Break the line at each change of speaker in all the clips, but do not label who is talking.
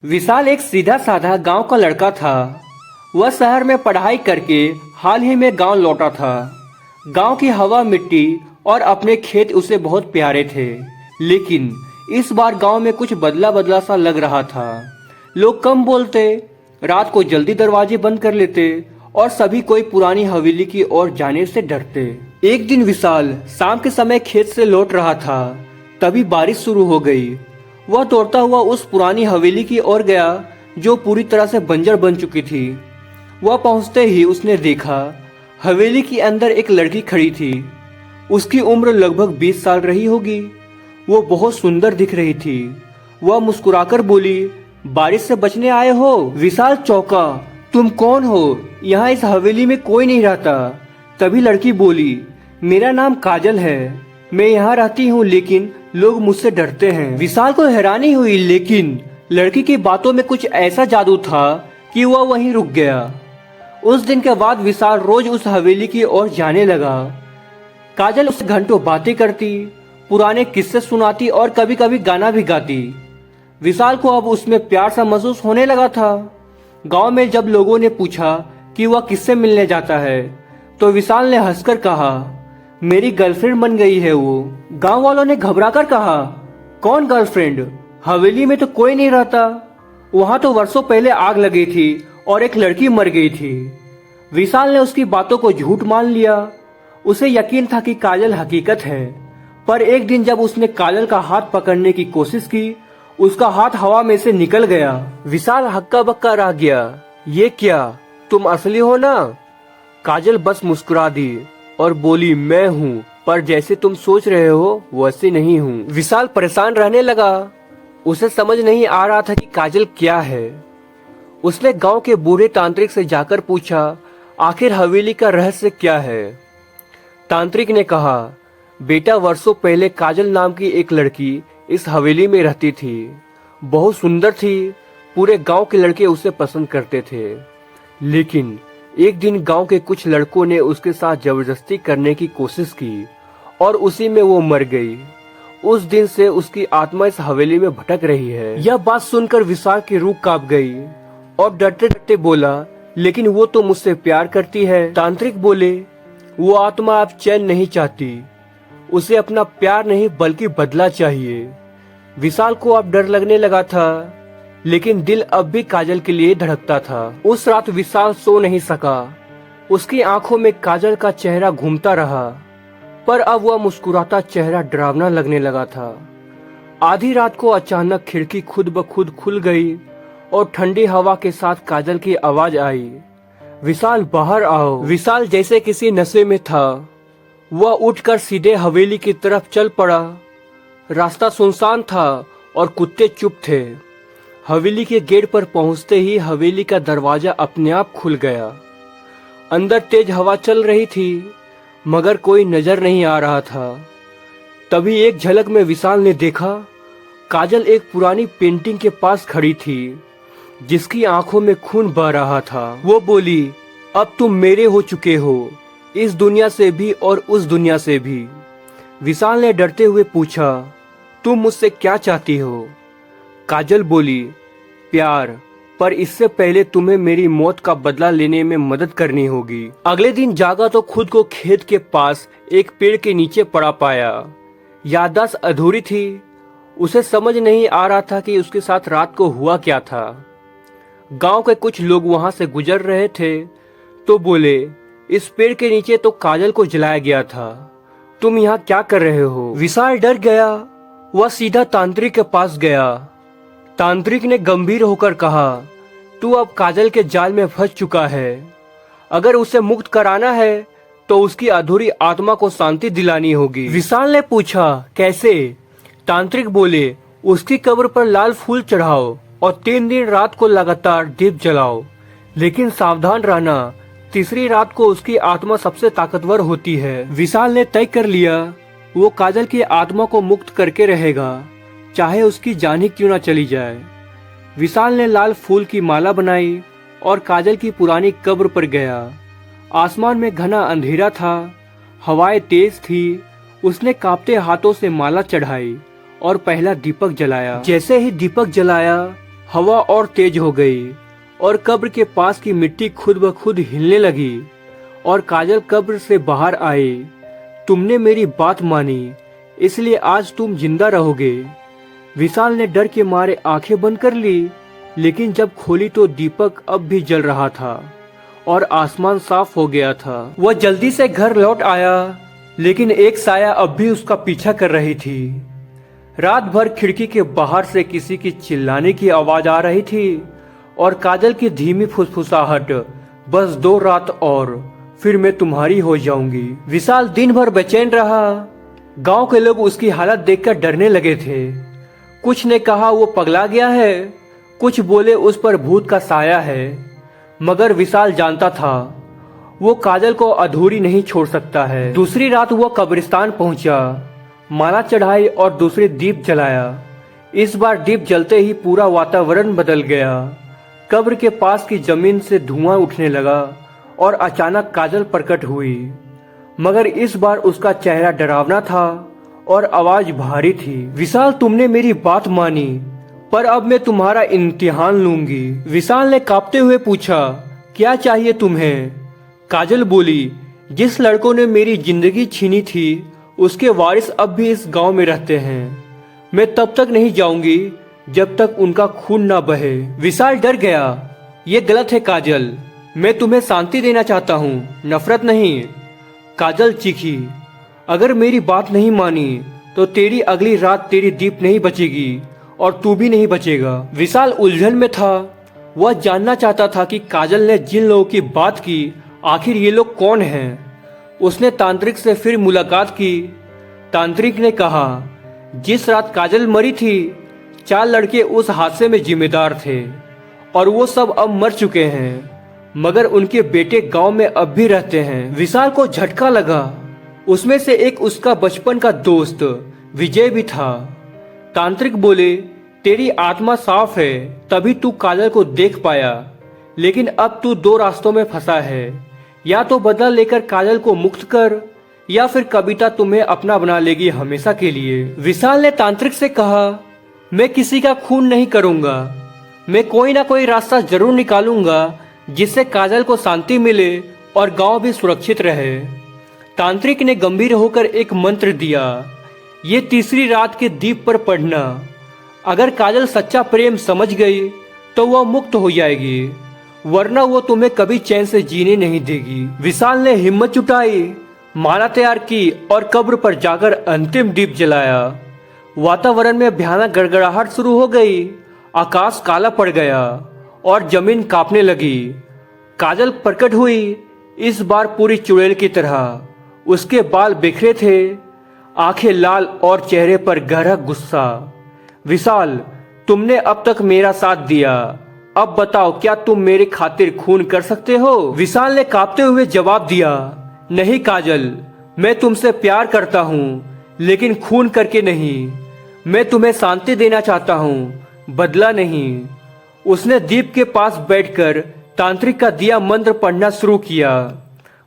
विशाल एक सीधा साधा गांव का लड़का था। वह शहर में पढ़ाई करके हाल ही में गांव लौटा था। गांव की हवा, मिट्टी और अपने खेत उसे बहुत प्यारे थे, लेकिन इस बार गांव में कुछ बदला बदला सा लग रहा था। लोग कम बोलते, रात को जल्दी दरवाजे बंद कर लेते और सभी कोई पुरानी हवेली की ओर जाने से डरते। एक दिन विशाल शाम के समय खेत से लौट रहा था, तभी बारिश शुरू हो गई। वह दौड़ता हुआ उस पुरानी हवेली की ओर गया जो पूरी तरह से बंजर बन चुकी थी। वह पहुंचते ही उसने देखा हवेली के अंदर एक लड़की खड़ी थी। उसकी उम्र लगभग 20 साल रही होगी। वो बहुत सुंदर दिख रही थी। वह मुस्कुराकर बोली, बारिश से बचने आए हो? विशाल चौंका, तुम कौन हो? यहाँ इस हवेली में कोई नहीं रहता। तभी लड़की बोली, मेरा नाम काजल है, मैं यहाँ रहती हूँ, लेकिन लोग मुझसे डरते हैं। विशाल को हैरानी हुई, लेकिन लड़की की बातों में कुछ ऐसा जादू था कि वह वहीं रुक गया। उस दिन के बाद विशाल रोज उस हवेली की ओर जाने लगा। काजल उससे घंटों बातें करती, पुराने किस्से सुनाती और कभी कभी गाना भी गाती। विशाल को अब उसमें प्यार सा महसूस होने लगा था। गांव में जब लोगों ने पूछा कि वह किससे मिलने जाता है, तो विशाल ने हंसकर कहा, मेरी गर्लफ्रेंड बन गई है वो। गांव वालों ने घबराकर कहा, कौन गर्लफ्रेंड? हवेली में तो कोई नहीं रहता। वहां तो वर्षों पहले आग लगी थी और एक लड़की मर गई थी। विशाल ने उसकी बातों को झूठ मान लिया। उसे यकीन था कि काजल हकीकत है, पर एक दिन जब उसने काजल का हाथ पकड़ने की कोशिश की, उसका हाथ हवा में से निकल गया। विशाल हक्का बक्का रह गया। ये क्या, तुम असली हो ना? काजल बस मुस्कुरा दी और बोली, मैं हूँ, पर जैसे तुम सोच रहे हो वैसे नहीं हूँ। विशाल परेशान रहने लगा। उसे समझ नहीं आ रहा था कि काजल क्या है। उसने गांव के बूढ़े तांत्रिक से जाकर पूछा, आखिर हवेली का रहस्य क्या है? तांत्रिक ने कहा, बेटा, वर्षों पहले काजल नाम की एक लड़की इस हवेली में रहती थी। बहुत सुंदर थी। पूरे गांव के लड़के उसे पसंद करते थे, लेकिन एक दिन गांव के कुछ लड़कों ने उसके साथ जबरदस्ती करने की कोशिश की और उसी में वो मर गई। उस दिन से उसकी आत्मा इस हवेली में भटक रही है। यह बात सुनकर विशाल की रूह कांप गई और डरते डरते बोला, लेकिन वो तो मुझसे प्यार करती है। तांत्रिक बोले, वो आत्मा अब चैन नहीं चाहती। उसे अपना प्यार नहीं बल्कि बदला चाहिए। विशाल को अब डर लगने लगा था, लेकिन दिल अब भी काजल के लिए धड़कता था। उस रात विशाल सो नहीं सका। उसकी आंखों में काजल का चेहरा घूमता रहा, पर अब वह मुस्कुराता चेहरा डरावना लगने लगा था। आधी रात को अचानक खिड़की खुद ब खुद खुल गई और ठंडी हवा के साथ काजल की आवाज आई, विशाल बाहर आओ। विशाल जैसे किसी नशे में था। वह उठकर सीधे हवेली की तरफ चल पड़ा। रास्ता सुनसान था और कुत्ते चुप थे। हवेली के गेट पर पहुंचते ही हवेली का दरवाजा अपने आप खुल गया। अंदर तेज हवा चल रही थी, मगर कोई नजर नहीं आ रहा था। तभी एक झलक में विशाल ने देखा, काजल एक पुरानी पेंटिंग के पास खड़ी थी, जिसकी आंखों में खून बह रहा था। वो बोली, अब तुम मेरे हो चुके हो, इस दुनिया से भी और उस दुनिया से भी। विशाल ने डरते हुए पूछा, तुम मुझसे क्या चाहती हो? काजल बोली, प्यार, पर इससे पहले तुम्हें मेरी मौत का बदला लेने में मदद करनी होगी। अगले दिन जागा तो खुद को खेत के पास एक पेड़ के नीचे पड़ा पाया। याददाश्त अधूरी थी। उसे समझ नहीं आ रहा था कि उसके साथ रात को हुआ क्या था। गांव के कुछ लोग वहां से गुजर रहे थे तो बोले, इस पेड़ के नीचे तो काजल को जलाया गया था, तुम यहाँ क्या कर रहे हो? विशाल डर गया। वह सीधा तांत्रिक के पास गया। तांत्रिक ने गंभीर होकर कहा, तू अब काजल के जाल में फंस चुका है। अगर उसे मुक्त कराना है तो उसकी अधूरी आत्मा को शांति दिलानी होगी। विशाल ने पूछा, कैसे? तांत्रिक बोले, उसकी कब्र पर लाल फूल चढ़ाओ और 3 दिन रात को लगातार दीप जलाओ, लेकिन सावधान रहना, तीसरी रात को उसकी आत्मा सबसे ताकतवर होती है। विशाल ने तय कर लिया, वो काजल की आत्मा को मुक्त करके रहेगा, चाहे उसकी जान ही क्यों ना चली जाए। विशाल ने लाल फूल की माला बनाई और काजल की पुरानी कब्र पर गया। आसमान में घना अंधेरा था, हवाएं तेज थी। उसने कांपते हाथों से माला चढ़ाई और पहला दीपक जलाया। जैसे ही दीपक जलाया, हवा और तेज हो गई और कब्र के पास की मिट्टी खुद ब खुद हिलने लगी और काजल कब्र से बाहर आए। तुमने मेरी बात मानी, इसलिए आज तुम जिंदा रहोगे। विशाल ने डर के मारे आंखें बंद कर ली, लेकिन जब खोली तो दीपक अब भी जल रहा था और आसमान साफ हो गया था। वह जल्दी से घर लौट आया, लेकिन एक साया अब भी उसका पीछा कर रही थी। रात भर खिड़की के बाहर से किसी की चिल्लाने की आवाज आ रही थी और काजल की धीमी फुसफुसाहट, बस 2 रात और फिर मैं तुम्हारी हो जाऊंगी। विशाल दिन भर बेचैन रहा। गांव के लोग उसकी हालत देखकर डरने लगे थे। कुछ ने कहा वो पगला गया है, कुछ बोले उस पर भूत का साया है, मगर विशाल जानता था वो काजल को अधूरी नहीं छोड़ सकता है। दूसरी रात वो कब्रिस्तान पहुंचा, माला चढ़ाई और दूसरे दीप जलाया। इस बार दीप जलते ही पूरा वातावरण बदल गया। कब्र के पास की जमीन से धुआं उठने लगा और अचानक काजल प्रकट हुई, मगर इस बार उसका चेहरा डरावना था और आवाज भारी थी। विशाल, तुमने मेरी बात मानी, पर अब मैं तुम्हारा इम्तिहान लूंगी। विशाल ने कांपते हुए पूछा, क्या चाहिए तुम्हें? काजल बोली, जिस लड़कों ने मेरी जिंदगी छीनी थी उसके वारिस अब भी इस गांव में रहते हैं। मैं तब तक नहीं जाऊंगी जब तक उनका खून ना बहे। विशाल डर गया। ये गलत है काजल, मैं तुम्हें शांति देना चाहता हूँ, नफरत नहीं। काजल चीखी, अगर मेरी बात नहीं मानी तो तेरी अगली रात तेरी दीप नहीं बचेगी और तू भी नहीं बचेगा। विशाल उलझन में था। वह जानना चाहता था कि काजल ने जिन लोगों की बात की, आखिर ये लोग कौन हैं। उसने तांत्रिक से फिर मुलाकात की। तांत्रिक ने कहा, जिस रात काजल मरी थी 4 लड़के उस हादसे में जिम्मेदार थे और वो सब अब मर चुके हैं, मगर उनके बेटे गांव में अब भी रहते हैं। विशाल को झटका लगा। उसमें से एक उसका बचपन का दोस्त विजय भी था। तांत्रिक बोले, तेरी आत्मा साफ है, तभी तू काजल को देख पाया, लेकिन अब तू 2 रास्तों में फंसा है। या तो बदला लेकर काजल को मुक्त कर, या फिर कविता तुम्हें अपना बना लेगी हमेशा के लिए। विशाल ने तांत्रिक से कहा, मैं किसी का खून नहीं करूंगा, मैं कोई ना कोई रास्ता जरूर निकालूंगा जिससे काजल को शांति मिले और गांव भी सुरक्षित रहे। तांत्रिक ने गंभीर होकर एक मंत्र दिया, ये तीसरी रात के दीप पर पढ़ना। अगर काजल सच्चा प्रेम समझ गई तो वह मुक्त हो जाएगी, वरना वो तुम्हें कभी चैन से जीने नहीं देगी। विशाल ने हिम्मत जुटाई, माला तैयार की और कब्र पर जाकर अंतिम दीप जलाया। वातावरण में भयानक गड़गड़ाहट शुरू हो गई। आकाश काला पड़ गया और जमीन कांपने लगी। काजल प्रकट हुई, इस बार पूरी चुड़ैल की तरह। उसके बाल बिखरे थे, आंखें लाल और चेहरे पर गहरा गुस्सा। विशाल, तुमने अब तक मेरा साथ दिया, अब बताओ क्या तुम मेरे खातिर खून कर सकते हो? विशाल ने कांपते हुए जवाब दिया, नहीं काजल, मैं तुमसे प्यार करता हूँ, लेकिन खून करके नहीं। मैं तुम्हें शांति देना चाहता हूँ, बदला नहीं। उसने दीप के पास बैठकर तांत्रिक का दिया मंत्र पढ़ना शुरू किया।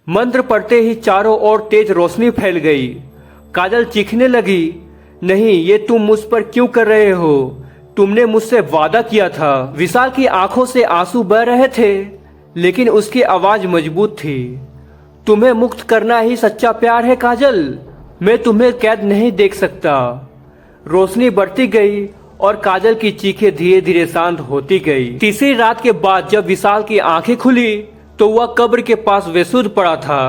मंत्र पढ़ते ही चारों ओर तेज रोशनी फैल गई। काजल चीखने लगी, नहीं, ये तुम मुझ पर क्यों कर रहे हो? तुमने मुझसे वादा किया था। विशाल की आंखों से आंसू बह रहे थे, लेकिन उसकी आवाज मजबूत थी। तुम्हें मुक्त करना ही सच्चा प्यार है काजल, मैं तुम्हें कैद नहीं देख सकता। रोशनी बढ़ती गई और काजल की चीखें धीरे धीरे शांत होती गई। तीसरी रात के बाद जब विशाल की आंखें खुली तो वह कब्र के पास बेसुध पड़ा था।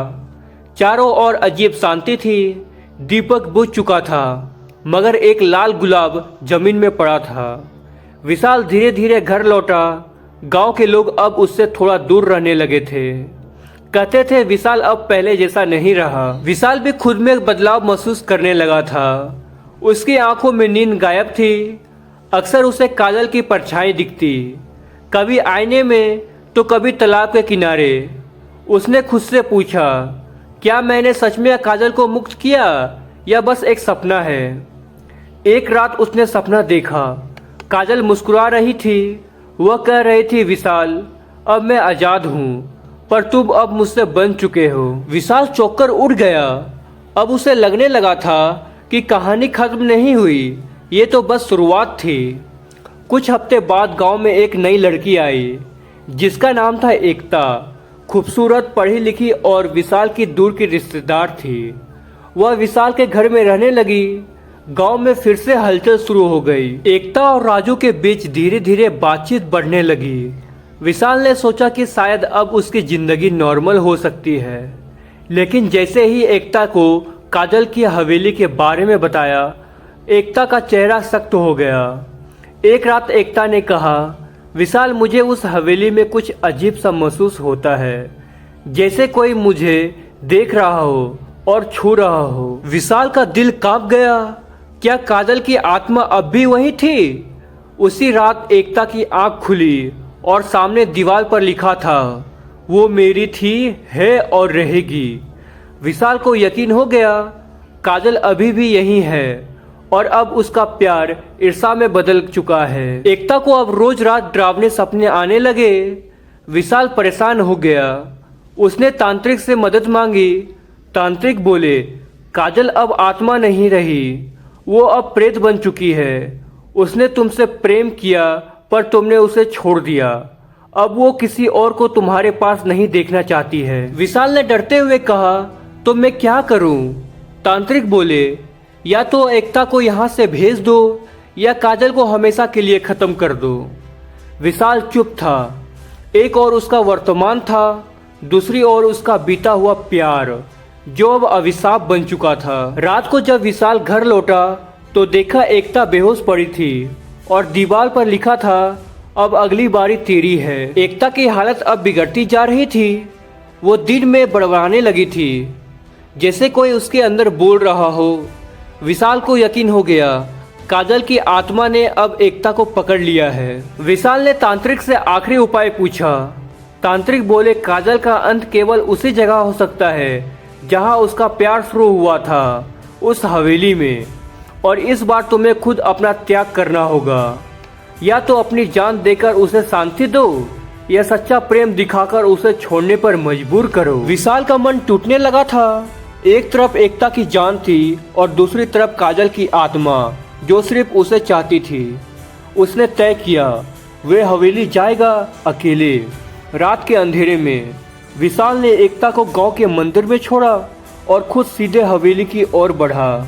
चारों ओर अजीब शांति थी। दीपक बुझ चुका था, मगर एक लाल गुलाब जमीन में पड़ा था। विशाल धीरे धीरे घर लौटा। गांव के लोग अब उससे थोड़ा दूर रहने लगे थे। कहते थे विशाल अब पहले जैसा नहीं रहा। विशाल भी खुद में बदलाव महसूस करने लगा था। उसकी आंखों में नींद गायब थी। अक्सर उसे काजल की परछाई दिखती, कभी आईने में तो कभी तालाब के किनारे। उसने खुद से पूछा, क्या मैंने सच में काजल को मुक्त किया या बस एक सपना है? एक रात उसने सपना देखा। काजल मुस्कुरा रही थी। वह कह रही थी, विशाल, अब मैं आजाद हूँ, पर तुम अब मुझसे बन चुके हो। विशाल चौंक कर उठ गया। अब उसे लगने लगा था कि कहानी खत्म नहीं हुई, ये तो बस शुरुआत थी। कुछ हफ्ते बाद गांव में एक नई लड़की आई जिसका नाम था एकता। खूबसूरत, पढ़ी लिखी और विशाल की दूर की रिश्तेदार थी। वह विशाल के घर में रहने लगी। गांव में फिर से हलचल शुरू हो गई। एकता और राजू के बीच धीरे धीरे बातचीत बढ़ने लगी। विशाल ने सोचा कि शायद अब उसकी जिंदगी नॉर्मल हो सकती है, लेकिन जैसे ही एकता को काजल की हवेली के बारे में बताया, एकता का चेहरा सख्त हो गया। एक रात एकता ने कहा, विशाल, मुझे उस हवेली में कुछ अजीब सा महसूस होता है, जैसे कोई मुझे देख रहा हो और छू रहा हो। विशाल का दिल कांप गया। क्या काजल की आत्मा अब भी वही थी? उसी रात एकता की आंख खुली और सामने दीवार पर लिखा था, वो मेरी थी, है और रहेगी। विशाल को यकीन हो गया, काजल अभी भी यही है और अब उसका प्यार ईर्ष्या में बदल चुका है। एकता को अब रोज रात डरावने सपने आने लगे। विशाल परेशान हो गया। उसने तांत्रिक से मदद मांगी। तांत्रिक बोले, काजल अब आत्मा नहीं रही, वो अब प्रेत बन चुकी है। उसने तुमसे प्रेम किया पर तुमने उसे छोड़ दिया। अब वो किसी और को तुम्हारे पास नहीं देखना चाहती है। विशाल ने डरते हुए कहा, तो मैं क्या करूं? तांत्रिक बोले, या तो एकता को यहाँ से भेज दो या काजल को हमेशा के लिए खत्म कर दो। विशाल चुप था। एक और उसका वर्तमान था, दूसरी ओर उसका बीता हुआ प्यार जो अब अभिशाप बन चुका था। रात को जब विशाल घर लौटा तो देखा एकता बेहोश पड़ी थी और दीवार पर लिखा था, अब अगली बारी तेरी है। एकता की हालत अब बिगड़ती जा रही थी। वो दिन में बड़बड़ाने लगी थी, जैसे कोई उसके अंदर बोल रहा हो। विशाल को यकीन हो गया, काजल की आत्मा ने अब एकता को पकड़ लिया है। विशाल ने तांत्रिक से आखिरी उपाय पूछा। तांत्रिक बोले, काजल का अंत केवल उसी जगह हो सकता है जहां उसका प्यार शुरू हुआ था, उस हवेली में। और इस बार तुम्हें खुद अपना त्याग करना होगा। या तो अपनी जान देकर उसे शांति दो या सच्चा प्रेम दिखाकर उसे छोड़ने पर मजबूर करो। विशाल का मन टूटने लगा था। एक तरफ एकता की जान थी और दूसरी तरफ काजल की आत्मा जो सिर्फ उसे चाहती थी। उसने तय किया, वे हवेली जाएगा अकेले। रात के अंधेरे में विशाल ने एकता को गांव के मंदिर में छोड़ा और खुद सीधे हवेली की ओर बढ़ा।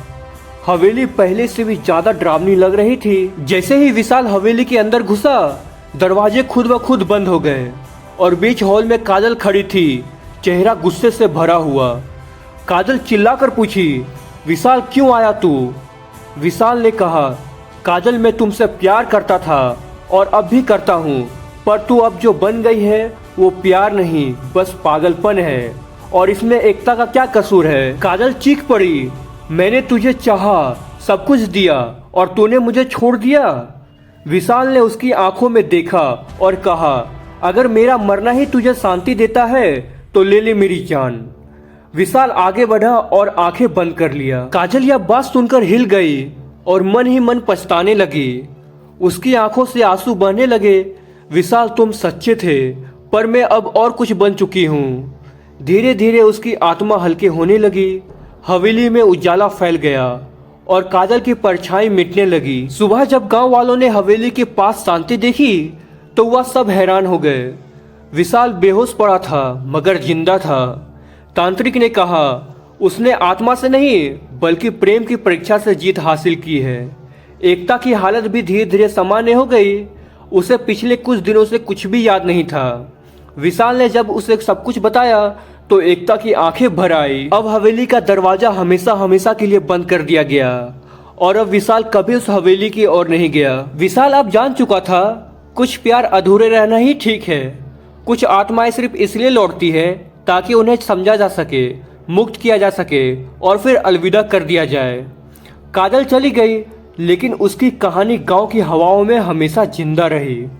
हवेली पहले से भी ज्यादा डरावनी लग रही थी। जैसे ही विशाल हवेली के अंदर घुसा, दरवाजे खुद ब खुद बंद हो गए और बीच हॉल में काजल खड़ी थी, चेहरा गुस्से से भरा हुआ। काजल चिल्लाकर पूछी, विशाल, क्यों आया तू? विशाल ने कहा, काजल, मैं तुमसे प्यार करता था और अब भी करता हूँ, पर तू अब जो बन गई है वो प्यार नहीं, बस पागलपन है। और इसमें एकता का क्या कसूर है? काजल चीख पड़ी, मैंने तुझे चाहा, सब कुछ दिया और तूने मुझे छोड़ दिया। विशाल ने उसकी आंखों में देखा और कहा, अगर मेरा मरना ही तुझे शांति देता है तो ले ले मेरी जान। विशाल आगे बढ़ा और आंखें बंद कर लिया। काजल यह बात सुनकर हिल गई और मन ही मन पछताने लगी। उसकी आंखों से आंसू बहने लगे। विशाल, तुम सच्चे थे, पर मैं अब और कुछ बन चुकी हूँ। धीरे धीरे उसकी आत्मा हल्की होने लगी। हवेली में उजाला फैल गया और काजल की परछाई मिटने लगी। सुबह जब गांव वालों ने हवेली के पास शांति देखी तो वह सब हैरान हो गए। विशाल बेहोश पड़ा था मगर जिंदा था। तांत्रिक ने कहा, उसने आत्मा से नहीं बल्कि प्रेम की परीक्षा से जीत हासिल की है। एकता की हालत भी धीरे धीरे सामान्य हो गई। उसे पिछले कुछ दिनों से कुछ भी याद नहीं था। विशाल ने जब उसे सब कुछ बताया तो एकता की आंखें भर आई। अब हवेली का दरवाजा हमेशा हमेशा के लिए बंद कर दिया गया और अब विशाल कभी उस हवेली की ओर नहीं गया। विशाल अब जान चुका था, कुछ प्यार अधूरे रहना ही ठीक है। कुछ आत्माएं सिर्फ इसलिए लौटती है ताकि उन्हें समझा जा सके, मुक्त किया जा सके और फिर अलविदा कर दिया जाए। काजल चली गई, लेकिन उसकी कहानी गांव की हवाओं में हमेशा जिंदा रही।